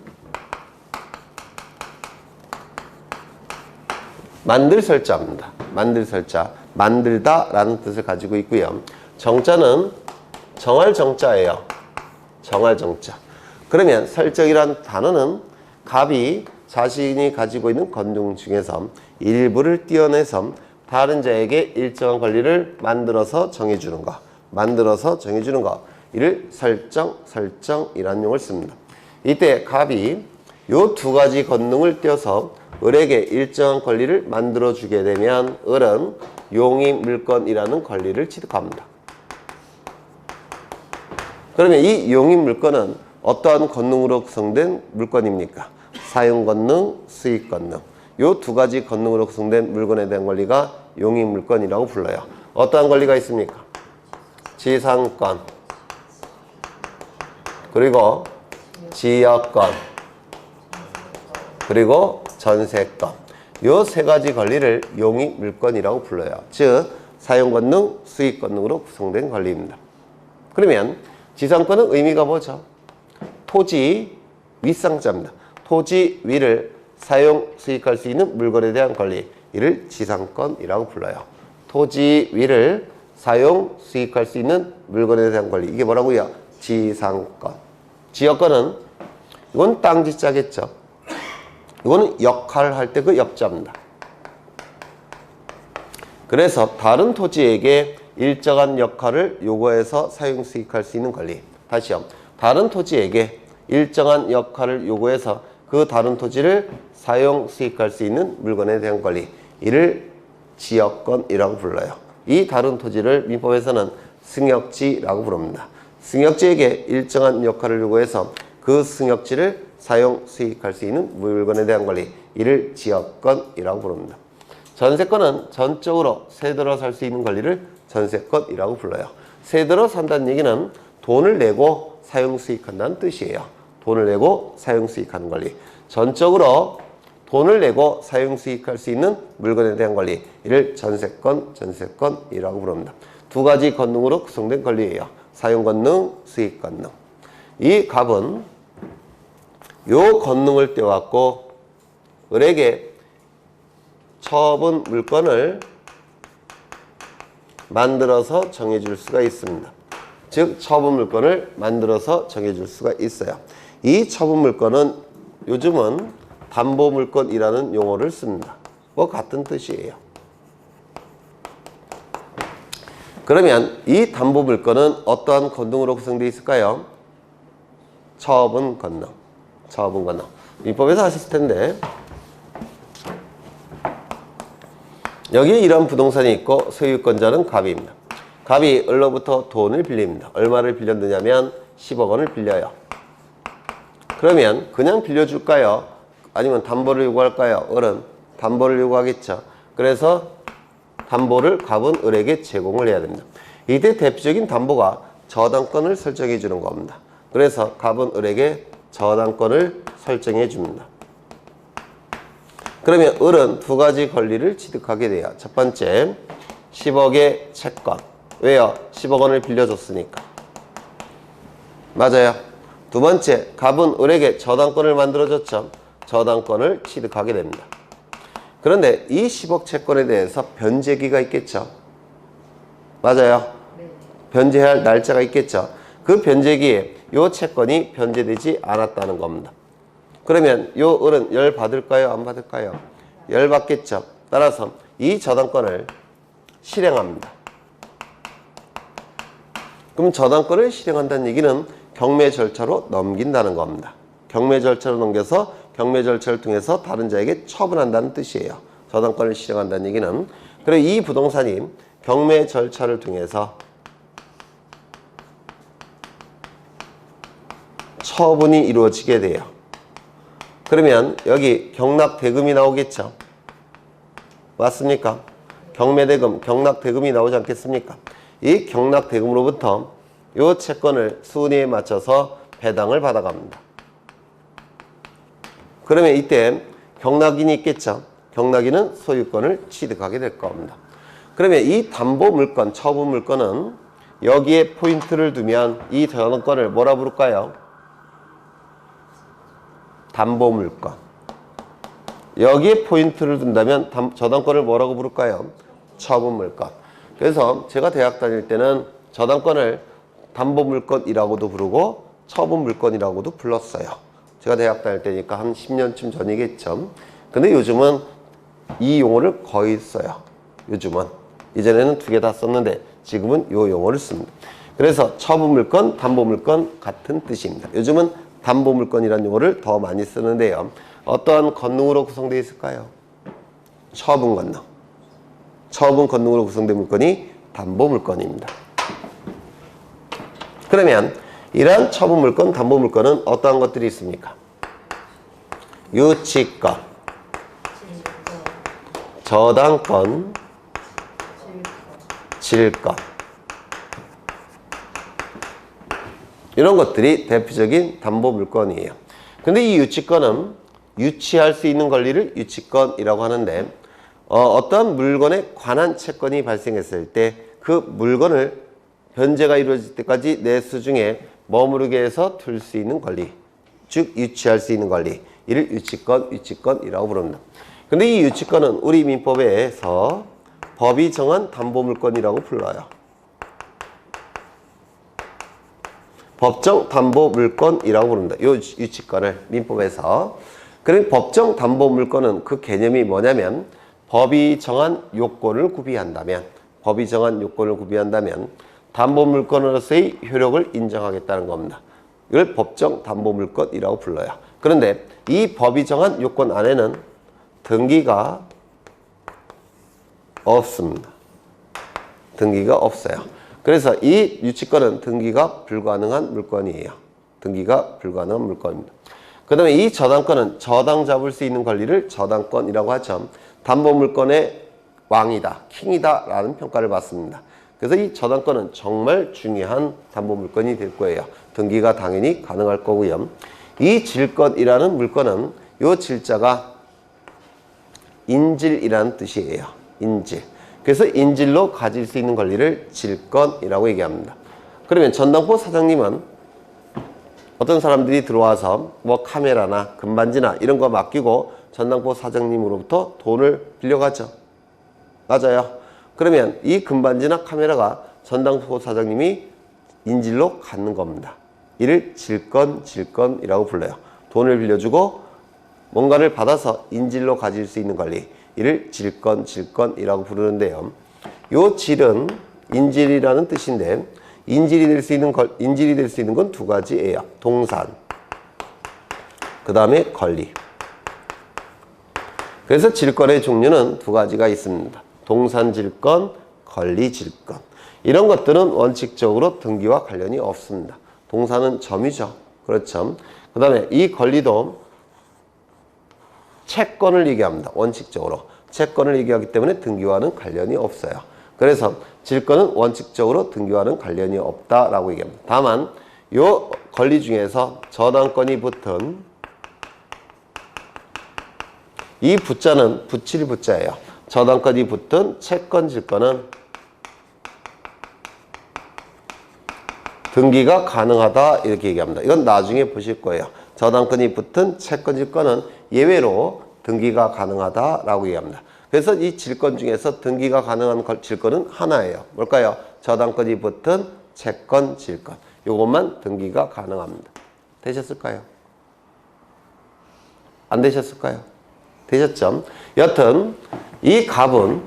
만들 설자입니다. 만들 설자, 만들다라는 뜻을 가지고 있고요. 정자는 정할 정자예요. 정할 정자. 그러면 설정이란 단어는 갑이 자신이 가지고 있는 권능 중에서 일부를 떼어내서 다른 자에게 일정한 권리를 만들어서 정해주는 것. 이를 설정이라는 용어를 씁니다. 이때 갑이 요 두 가지 권능을 떼어서 을에게 일정한 권리를 만들어주게 되면 을은 용의 물권이라는 권리를 취득합니다. 그러면 이 용의 물권은 어떠한 권능으로 구성된 물권입니까? 사용권능, 수익권능. 요 두 가지 권능으로 구성된 물건에 대한 권리가 용의 물권이라고 불러요. 어떠한 권리가 있습니까? 지상권, 그리고 지역권, 그리고 전세권. 요 세 가지 권리를 용의 물권이라고 불러요. 즉 사용권능, 수익권능으로 구성된 권리입니다. 그러면 지상권은 의미가 뭐죠? 토지 윗상자입니다. 토지 위를 사용, 수익할 수 있는 물건에 대한 권리, 이를 지상권이라고 불러요. 토지 위를 사용, 수익할 수 있는 물건에 대한 권리, 이게 뭐라고요? 지상권. 지역권은 이건 땅지자겠죠. 이거는 역할을 할 때 그 역자입니다. 그래서 다른 토지에게 일정한 역할을 요구해서 사용, 수익할 수 있는 권리. 다시요. 다른 토지에게 일정한 역할을 요구해서 그 다른 토지를 사용, 수익할 수 있는 물건에 대한 권리, 이를 지역권이라고 불러요. 이 다른 토지를 민법에서는 승역지라고 부릅니다. 승역지에게 일정한 역할을 요구해서 그 승역지를 사용, 수익할 수 있는 물건에 대한 권리, 이를 지역권이라고 부릅니다. 전세권은 전적으로 세들어 살 수 있는 권리를 전세권이라고 불러요. 세들어 산다는 얘기는 돈을 내고 사용, 수익한다는 뜻이에요. 돈을 내고 사용, 수익하는 권리. 전적으로 돈을 내고 사용, 수익할 수 있는 물건에 대한 권리, 이를 전세권, 전세권이라고 부릅니다. 두 가지 권능으로 구성된 권리예요. 사용권능, 수익권능. 이 갑은 요 권능을 떼어갖고 을에게 처분 물건을 만들어서 정해줄 수가 있습니다. 즉 처분 물건을 만들어서 정해줄 수가 있어요. 이 처분 물건은 요즘은 담보 물건이라는 용어를 씁니다. 뭐 같은 뜻이에요. 그러면 이 담보 물건은 어떠한 권능으로 구성되어 있을까요? 처분 권능. 처분 권능. 민법에서 하셨을 텐데 여기에 이런 부동산이 있고 소유권자는 갑입니다. 갑이 을로부터 돈을 빌립니다. 얼마를 빌렸느냐면 10억 원을 빌려요. 그러면 그냥 빌려줄까요? 아니면 담보를 요구할까요? 을은 담보를 요구하겠죠. 그래서 담보를 갑은 을에게 제공을 해야 됩니다. 이때 대표적인 담보가 저당권을 설정해 주는 겁니다. 그래서 갑은 을에게 저당권을 설정해 줍니다. 그러면 을은 두 가지 권리를 취득하게 돼요. 첫 번째, 10억의 채권. 왜요? 10억 원을 빌려줬으니까. 맞아요. 두 번째, 갑은 을에게 저당권을 만들어줬죠. 저당권을 취득하게 됩니다. 그런데 이 10억 채권에 대해서 변제기가 있겠죠. 맞아요. 변제해야 할 날짜가 있겠죠. 그 변제기에 이 채권이 변제되지 않았다는 겁니다. 그러면 이 을은 열 받을까요? 안 받을까요? 열 받겠죠. 따라서 이 저당권을 실행합니다. 그럼 저당권을 실행한다는 얘기는 경매 절차로 넘긴다는 겁니다. 경매 절차로 넘겨서 경매 절차를 통해서 다른 자에게 처분한다는 뜻이에요. 저당권을 실행한다는 얘기는. 그리고 이 부동산이 경매 절차를 통해서 처분이 이루어지게 돼요. 그러면 여기 경락대금이 나오겠죠. 맞습니까? 경매대금, 경락대금이 나오지 않겠습니까? 이 경락대금으로부터 이 채권을 순위에 맞춰서 배당을 받아갑니다. 그러면 이때 경락인이 있겠죠. 경락인은 소유권을 취득하게 될 겁니다. 그러면 이 담보물건, 처분물건은 여기에 포인트를 두면 이 저당권을 뭐라 부를까요? 담보물건. 여기에 포인트를 둔다면 저당권을 뭐라고 부를까요? 처분물건. 그래서 제가 대학 다닐 때는 저당권을 담보물건이라고도 부르고 처분물건이라고도 불렀어요. 제가 대학 다닐 때니까 한 10년쯤 전이겠죠. 근데 요즘은 이 용어를 거의 써요. 요즘은. 이전에는 두 개 다 썼는데 지금은 이 용어를 씁니다. 그래서 처분물건, 담보물건 같은 뜻입니다. 요즘은 담보물건이라는 용어를 더 많이 쓰는데요. 어떠한 권능으로 구성되어 있을까요? 처분권능. 처분권능으로 구성된 물건이 담보물건입니다. 그러면 이러한 처분물건, 담보물건은 어떠한 것들이 있습니까? 유치권, 저당권, 질권. 이런 것들이 대표적인 담보물건이에요. 근데 이 유치권은 유치할 수 있는 권리를 유치권이라고 하는데 어떠한 물건에 관한 채권이 발생했을 때 그 물건을 변제가 이루어질 때까지 내 수중에 머무르게 해서 둘 수 있는 권리, 즉 유치할 수 있는 권리, 이를 유치권이라고 부릅니다. 근데 이 유치권은 우리 민법에서 법이 정한 담보물권이라고 불러요. 법정 담보물권이라고 부릅니다. 이 유치권을 민법에서. 그럼 법정 담보물권은 그 개념이 뭐냐면 법이 정한 요건을 구비한다면 담보물권으로서의 효력을 인정하겠다는 겁니다. 이걸 법정 담보물권이라고 불러요. 그런데 이 법이 정한 요건 안에는 등기가 없습니다. 등기가 없어요. 그래서 이 유치권은 등기가 불가능한 물건이에요. 등기가 불가능한 물건입니다. 그 다음에 이 저당권은 저당 잡을 수 있는 권리를 저당권이라고 하죠. 담보물권의 왕이다, 킹이다 라는 평가를 받습니다. 그래서 이 저당권은 정말 중요한 담보물건이 될 거예요. 등기가 당연히 가능할 거고요. 이 질권이라는 물건은 이 질자가 인질이라는 뜻이에요. 인질. 그래서 인질로 가질 수 있는 권리를 질권이라고 얘기합니다. 그러면 전당포 사장님은 어떤 사람들이 들어와서 뭐 카메라나 금반지나 이런 거 맡기고 전당포 사장님으로부터 돈을 빌려가죠. 맞아요. 그러면 이 금반지나 카메라가 전당포 사장님이 인질로 갖는 겁니다. 이를 질권이라고 불러요. 돈을 빌려주고 뭔가를 받아서 인질로 가질 수 있는 권리, 이를 질권이라고 부르는데요. 요 질은 인질이라는 뜻인데 인질이 될 수 있는 건 두 가지예요. 동산, 그 다음에 권리. 그래서 질권의 종류는 두 가지가 있습니다. 동산 질권, 권리 질권. 이런 것들은 원칙적으로 등기와 관련이 없습니다. 동산은 점유죠. 그렇죠. 그 다음에 이 권리도 채권을 얘기합니다. 원칙적으로. 채권을 얘기하기 때문에 등기와는 관련이 없어요. 그래서 질권은 원칙적으로 등기와는 관련이 없다라고 얘기합니다. 다만 이 권리 중에서 저당권이 붙은 이 붙자는 붙일 붙자예요. 저당권이 붙은 채권 질권은 등기가 가능하다 이렇게 얘기합니다. 이건 나중에 보실 거예요. 저당권이 붙은 채권 질권은 예외로 등기가 가능하다라고 얘기합니다. 그래서 이 질권 중에서 등기가 가능한 질권은 하나예요. 뭘까요? 저당권이 붙은 채권 질권. 이것만 등기가 가능합니다. 되셨을까요? 안 되셨을까요? 되셨죠? 여튼 이 갑은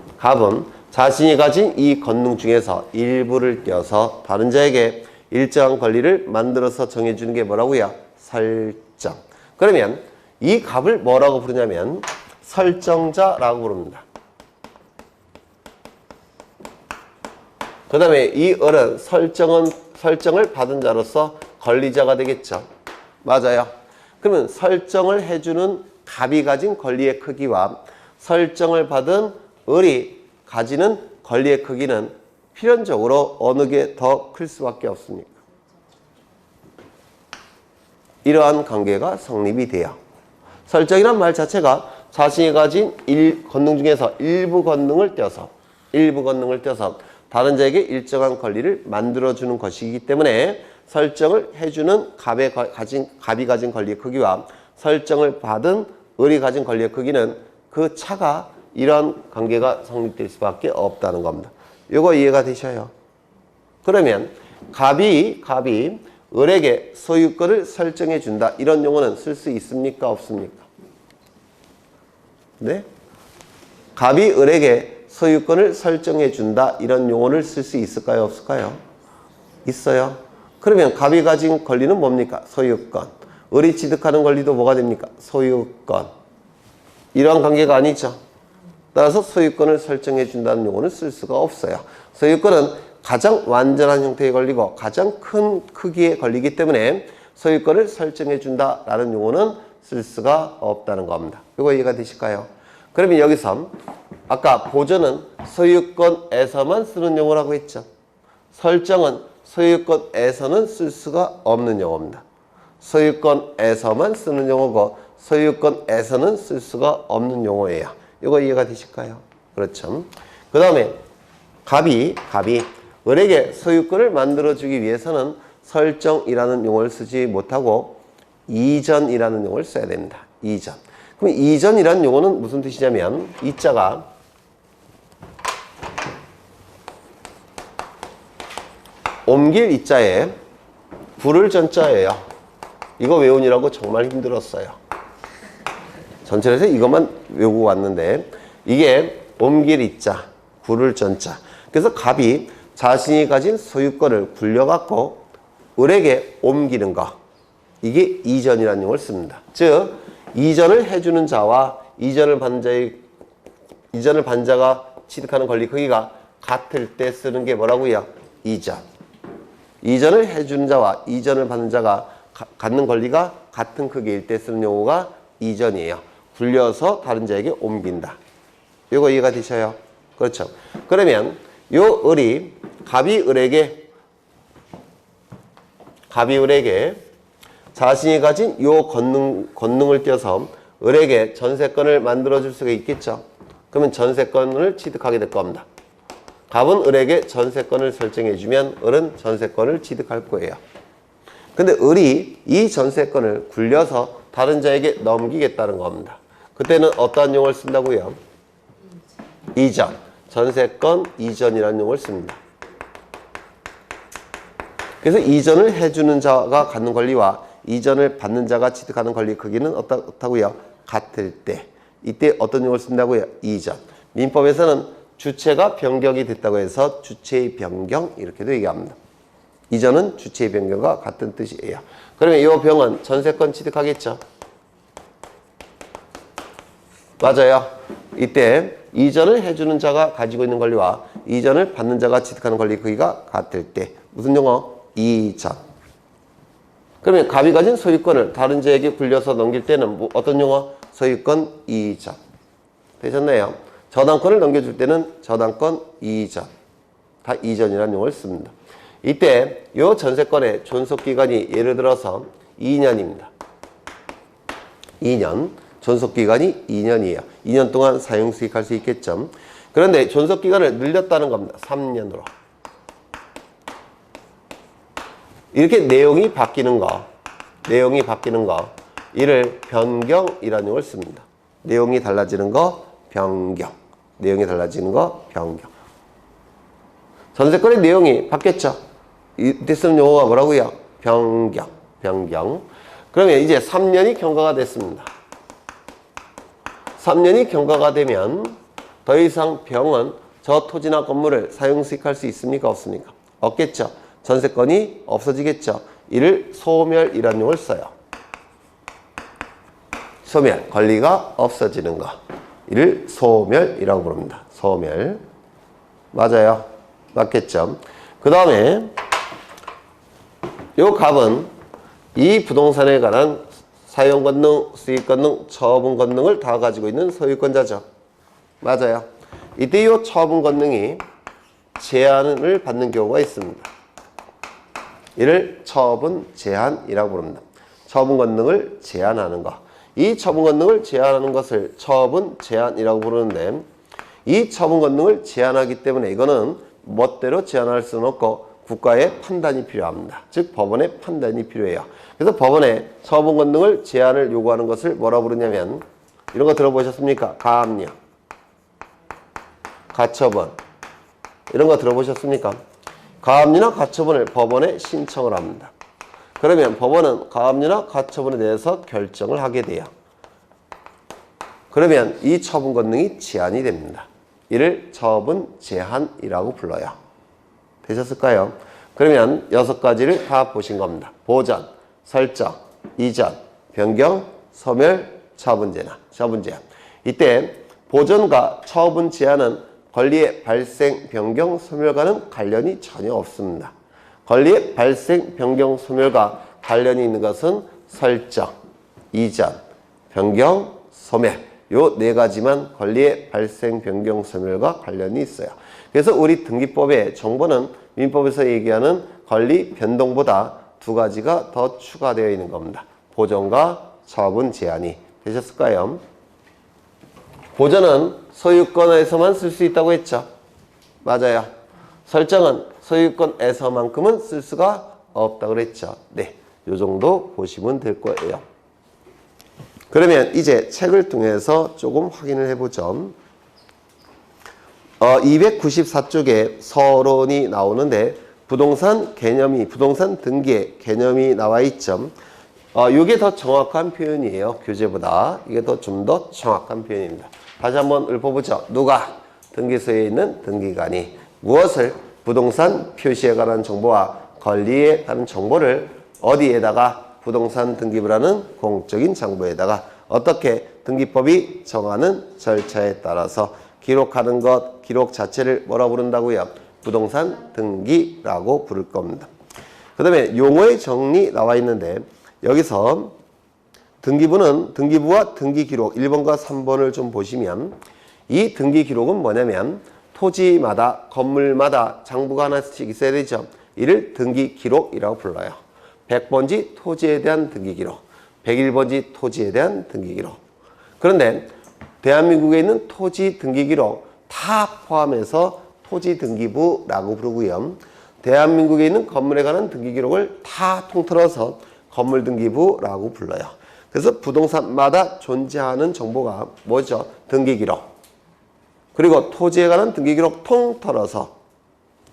자신이 가진 이 권능 중에서 일부를 떼어서 다른 자에게 일정한 권리를 만들어서 정해주는 게 뭐라고요? 설정. 그러면 이 갑을 뭐라고 부르냐면 설정자라고 부릅니다. 그 다음에 이 을은 설정을 받은 자로서 권리자가 되겠죠. 맞아요. 그러면 설정을 해주는 갑이 가진 권리의 크기와 설정을 받은 을이 가지는 권리의 크기는 필연적으로 어느 게 더 클 수밖에 없습니까? 이러한 관계가 성립이 돼요. 설정이란 말 자체가 자신이 가진 권능 중에서 일부 권능을 떼어서 다른 자에게 일정한 권리를 만들어주는 것이기 때문에 설정을 해주는 갑이 가진 권리의 크기와 설정을 받은 을이 가진 권리의 크기는 그 차가 이런 관계가 성립될 수밖에 없다는 겁니다. 이거 이해가 되셔요? 그러면 갑이 을에게 소유권을 설정해 준다. 이런 용어는 쓸 수 있습니까? 없습니까? 네? 갑이 을에게 소유권을 설정해 준다. 이런 용어를 쓸 수 있을까요? 없을까요? 있어요. 그러면 갑이 가진 권리는 뭡니까? 소유권. 을이 취득하는 권리도 뭐가 됩니까? 소유권. 이러한 관계가 아니죠. 따라서 소유권을 설정해 준다는 용어는 쓸 수가 없어요. 소유권은 가장 완전한 형태의 권리고 가장 큰 크기의 권리이기 때문에 소유권을 설정해 준다라는 용어는 쓸 수가 없다는 겁니다. 이거 이해가 되실까요? 그러면 여기서 아까 보전은 소유권에서만 쓰는 용어라고 했죠. 설정은 소유권에서는 쓸 수가 없는 용어입니다. 소유권에서만 쓰는 용어고 소유권에서는 쓸 수가 없는 용어예요. 이거 이해가 되실까요? 그렇죠. 그 다음에 갑이 을에게 소유권을 만들어주기 위해서는 설정이라는 용어를 쓰지 못하고 이전이라는 용어를 써야 됩니다. 이전. 그럼 이전이라는 용어는 무슨 뜻이냐면 이자가 옮길 이자에 부를 전자예요. 이거 외우느라고 정말 힘들었어요. 전체에서 이것만 외우고 왔는데 이게 옮길 이자, 부를 전자. 그래서 갑이 자신이 가진 소유권을 굴려갖고 을에게 옮기는 거. 이게 이전이라는 용어를 씁니다. 즉 이전을 해주는 자와 이전을 받는 자가 취득하는 권리 크기가 같을 때 쓰는 게 뭐라고요? 이전. 이전을 해주는 자와 이전을 받는 자가 갖는 권리가 같은 크기일 때 쓰는 용어가 이전이에요. 굴려서 다른 자에게 옮긴다. 이거 이해가 되셔요? 그렇죠. 그러면 요 을이 갑이 을에게 자신이 가진 요 권능을 띄어서 을에게 전세권을 만들어줄 수가 있겠죠. 그러면 전세권을 취득하게 될 겁니다. 갑은 을에게 전세권을 설정해주면 을은 전세권을 취득할 거예요. 근데 을이 이 전세권을 굴려서 다른 자에게 넘기겠다는 겁니다. 그때는 어떠한 용어를 쓴다고요? 이전. 전세권 이전이라는 용어를 씁니다. 그래서 이전을 해주는 자가 갖는 권리와 이전을 받는 자가 취득하는 권리 크기는 어떻다고요? 같을 때. 이때 어떤 용어를 쓴다고요? 이전. 민법에서는 주체가 변경이 됐다고 해서 주체의 변경 이렇게도 얘기합니다. 이전은 주체의 변경과 같은 뜻이에요. 그러면 이 병은 전세권 취득하겠죠? 맞아요. 이때 이전을 해주는 자가 가지고 있는 권리와 이전을 받는 자가 취득하는 권리 크기가 같을 때 무슨 용어? 이전. 그러면 갑이 가진 소유권을 다른 자에게 굴려서 넘길 때는 어떤 용어? 소유권 이전. 되셨나요? 저당권을 넘겨줄 때는 저당권 이전. 다 이전이라는 용어를 씁니다. 이때 이 전세권의 존속기간이 예를 들어서 2년입니다. 2년. 존속기간이 2년이에요. 2년 동안 사용수익할 수 있겠죠. 그런데 존속기간을 늘렸다는 겁니다. 3년으로. 이렇게 내용이 바뀌는 거. 이를 변경이라는 용어를 씁니다. 내용이 달라지는 거, 변경. 내용이 달라지는 거, 변경. 전세권의 내용이 바뀌었죠. 이때 쓰는 용어가 뭐라고요? 변경. 그러면 이제 3년이 경과가 됐습니다. 3년이 경과가 되면 더 이상 병은 저 토지나 건물을 사용수익할 수 있습니까? 없습니까? 없겠죠. 전세권이 없어지겠죠. 이를 소멸이라는 용어를 써요. 소멸, 권리가 없어지는 거. 이를 소멸이라고 부릅니다. 소멸. 맞아요. 맞겠죠. 그 다음에 요 갑은 이 부동산에 관한 사용 권능, 수익 권능, 처분 권능을 다 가지고 있는 소유권자죠. 맞아요. 이때 이 처분 권능이 제한을 받는 경우가 있습니다. 이를 처분 제한이라고 부릅니다. 처분 권능을 제한하는 것. 이 처분 권능을 제한하는 것을 처분 제한이라고 부르는데 이 처분 권능을 제한하기 때문에 이거는 멋대로 제한할 수는 없고 국가의 판단이 필요합니다. 즉 법원의 판단이 필요해요. 그래서 법원의 처분 권능을 제한을 요구하는 것을 뭐라 부르냐면 이런 거 들어보셨습니까? 가압류, 가처분 이런 거 들어보셨습니까? 가압류나 가처분을 법원에 신청을 합니다. 그러면 법원은 가압류나 가처분에 대해서 결정을 하게 돼요. 그러면 이 처분 권능이 제한이 됩니다. 이를 처분 제한이라고 불러요. 되셨을까요? 그러면 6가지를 다 보신 겁니다. 보전, 설정, 이전, 변경, 소멸, 처분 제한. 이때 보전과 처분 제한은 권리의 발생, 변경, 소멸과는 관련이 전혀 없습니다. 권리의 발생, 변경, 소멸과 관련이 있는 것은 설정, 이전, 변경, 소멸. 요 4가지만 권리의 발생, 변경, 소멸과 관련이 있어요. 그래서 우리 등기법의 정보는 민법에서 얘기하는 권리 변동보다 2가지가 더 추가되어 있는 겁니다. 보전과 처분 제한이 되셨을까요? 보전은 소유권에서만 쓸 수 있다고 했죠. 맞아요. 설정은 소유권에서만큼은 쓸 수가 없다고 그랬죠. 네, 요 정도 보시면 될 거예요. 그러면 이제 책을 통해서 조금 확인을 해보죠. 294쪽에 서론이 나오는데 부동산 개념이, 부동산 등기의 개념이 나와 있죠. 이게 더 정확한 표현이에요. 교재보다. 이게 좀 더 정확한 표현입니다. 다시 한번 읊어보죠. 누가? 등기소에 있는 등기관이 무엇을? 부동산 표시에 관한 정보와 권리에 관한 정보를 어디에다가? 부동산 등기부라는 공적인 장부에다가 어떻게? 등기법이 정하는 절차에 따라서 기록하는 것, 기록 자체를 뭐라고 부른다고요? 부동산 등기라고 부를 겁니다. 그 다음에 용어의 정리 나와 있는데 여기서 등기부는 등기부와 등기기록 1번과 3번을 좀 보시면 이 등기기록은 뭐냐면 토지마다 건물마다 장부가 하나씩 있어야 되죠. 이를 등기기록이라고 불러요. 100번지 토지에 대한 등기기록, 101번지 토지에 대한 등기기록. 그런데 대한민국에 있는 토지 등기기록 다 포함해서 토지등기부라고 부르고요. 대한민국에 있는 건물에 관한 등기기록을 다 통틀어서 건물등기부라고 불러요. 그래서 부동산마다 존재하는 정보가 뭐죠? 등기기록. 그리고 토지에 관한 등기기록 통틀어서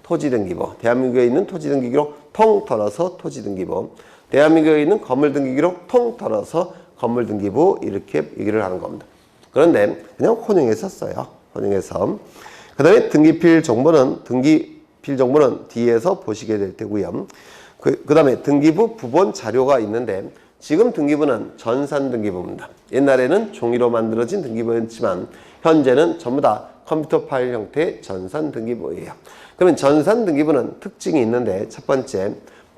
토지등기부. 대한민국에 있는 토지등기기록 통틀어서 토지등기부. 대한민국에 있는 건물등기기록 통틀어서 건물등기부 이렇게 얘기를 하는 겁니다. 그런데 그냥 혼용해서 써요. 혼용해서. 그 다음에 등기필 정보는 뒤에서 보시게 될 테고요. 그 다음에 등기부 부본 자료가 있는데 지금 등기부는 전산 등기부입니다. 옛날에는 종이로 만들어진 등기부였지만 현재는 전부 다 컴퓨터 파일 형태의 전산 등기부예요. 그러면 전산 등기부는 특징이 있는데 첫 번째,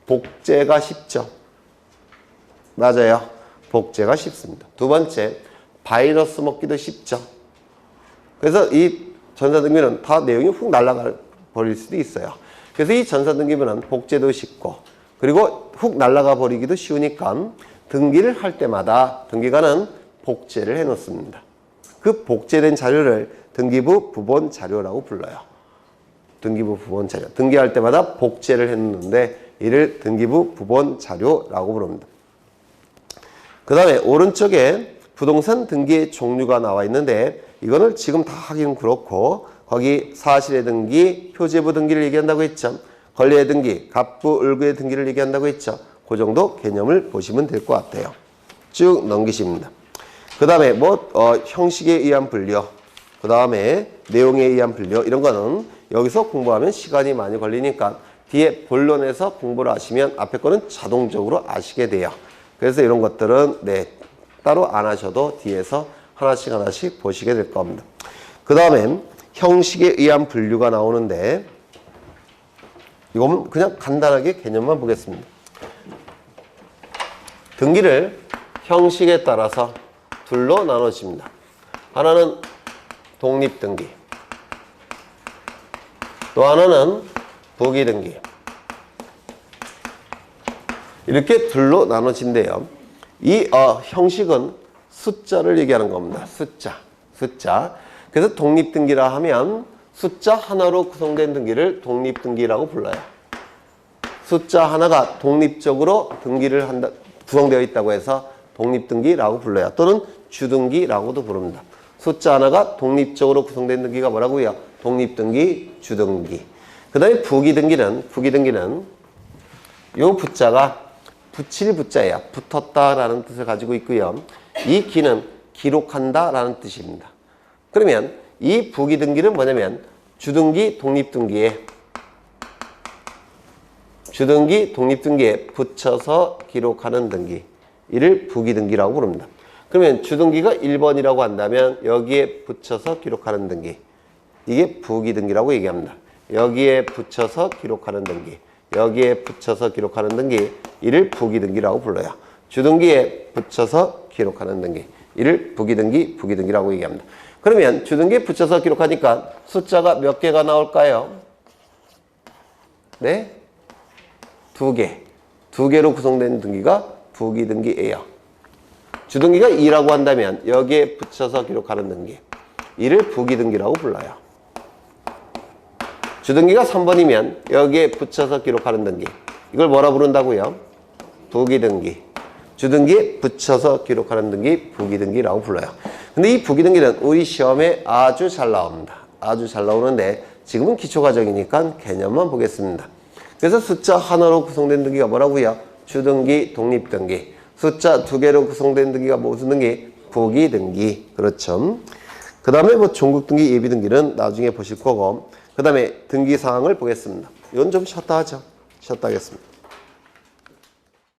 복제가 쉽죠. 맞아요. 복제가 쉽습니다. 두 번째, 바이러스 먹기도 쉽죠. 그래서 이 전산등기부는 다 내용이 훅 날아가 버릴 수도 있어요. 그래서 이 전산등기부는 복제도 쉽고 그리고 훅 날아가 버리기도 쉬우니까 등기를 할 때마다 등기관은 복제를 해 놓습니다. 그 복제된 자료를 등기부 부본 자료라고 불러요. 등기부 부본 자료. 등기할 때마다 복제를 해 놓는데 이를 등기부 부본 자료라고 부릅니다. 그 다음에 오른쪽에 부동산 등기의 종류가 나와 있는데 이거는 지금 다 하기는 그렇고 거기 사실의 등기, 표제부 등기를 얘기한다고 했죠. 권리의 등기, 갑부, 을구의 등기를 얘기한다고 했죠. 그 정도 개념을 보시면 될 것 같아요. 쭉 넘기십니다. 그 다음에 형식에 의한 분류, 그 다음에 내용에 의한 분류 이런 거는 여기서 공부하면 시간이 많이 걸리니까 뒤에 본론에서 공부를 하시면 앞에 거는 자동적으로 아시게 돼요. 그래서 이런 것들은 따로 안 하셔도 뒤에서 하나씩 보시게 될 겁니다. 그 다음에 형식에 의한 분류가 나오는데 이거는 그냥 간단하게 개념만 보겠습니다. 등기를 형식에 따라서 둘로 나눠집니다. 하나는 독립등기, 또 하나는 부기등기. 이렇게 둘로 나눠진대요. 이 형식은 숫자를 얘기하는 겁니다. 숫자. 그래서 독립등기라 하면 숫자 하나로 구성된 등기를 독립등기라고 불러요. 숫자 하나가 독립적으로 등기를 구성되어 있다고 해서 독립등기라고 불러요. 또는 주등기라고도 부릅니다. 숫자 하나가 독립적으로 구성된 등기가 뭐라고요? 독립등기, 주등기. 그 다음에 부기등기는 요 부자가 붙일 부자예요. 붙었다라는 뜻을 가지고 있고요. 이 기는 기록한다라는 뜻입니다. 그러면 이 부기등기는 뭐냐면 주등기, 독립등기에 붙여서 기록하는 등기. 이를 부기등기라고 부릅니다. 그러면 주등기가 1번이라고 한다면 여기에 붙여서 기록하는 등기. 이게 부기등기라고 얘기합니다. 여기에 붙여서 기록하는 등기. 여기에 붙여서 기록하는 등기. 이를 부기등기라고 불러요. 주등기에 붙여서 기록하는 등기. 이를 부기등기라고 얘기합니다. 그러면 주등기에 붙여서 기록하니까 숫자가 몇 개가 나올까요? 네? 2개. 2개로 구성된 등기가 부기등기예요. 주등기가 2라고 한다면 여기에 붙여서 기록하는 등기. 이를 부기등기라고 불러요. 주등기가 3번이면 여기에 붙여서 기록하는 등기. 이걸 뭐라 부른다고요? 부기등기. 주등기에 붙여서 기록하는 등기, 부기등기라고 불러요. 근데 이 부기등기는 우리 시험에 아주 잘 나옵니다. 아주 잘 나오는데 지금은 기초과정이니까 개념만 보겠습니다. 그래서 숫자 하나로 구성된 등기가 뭐라고요? 주등기, 독립등기. 숫자 2개로 구성된 등기가 무슨 등기? 부기등기. 그렇죠. 그 다음에 뭐 종국등기, 예비등기는 나중에 보실 거고, 그 다음에 등기사항을 보겠습니다. 이건 좀 쉬었다 하죠. 쉬었다 하겠습니다.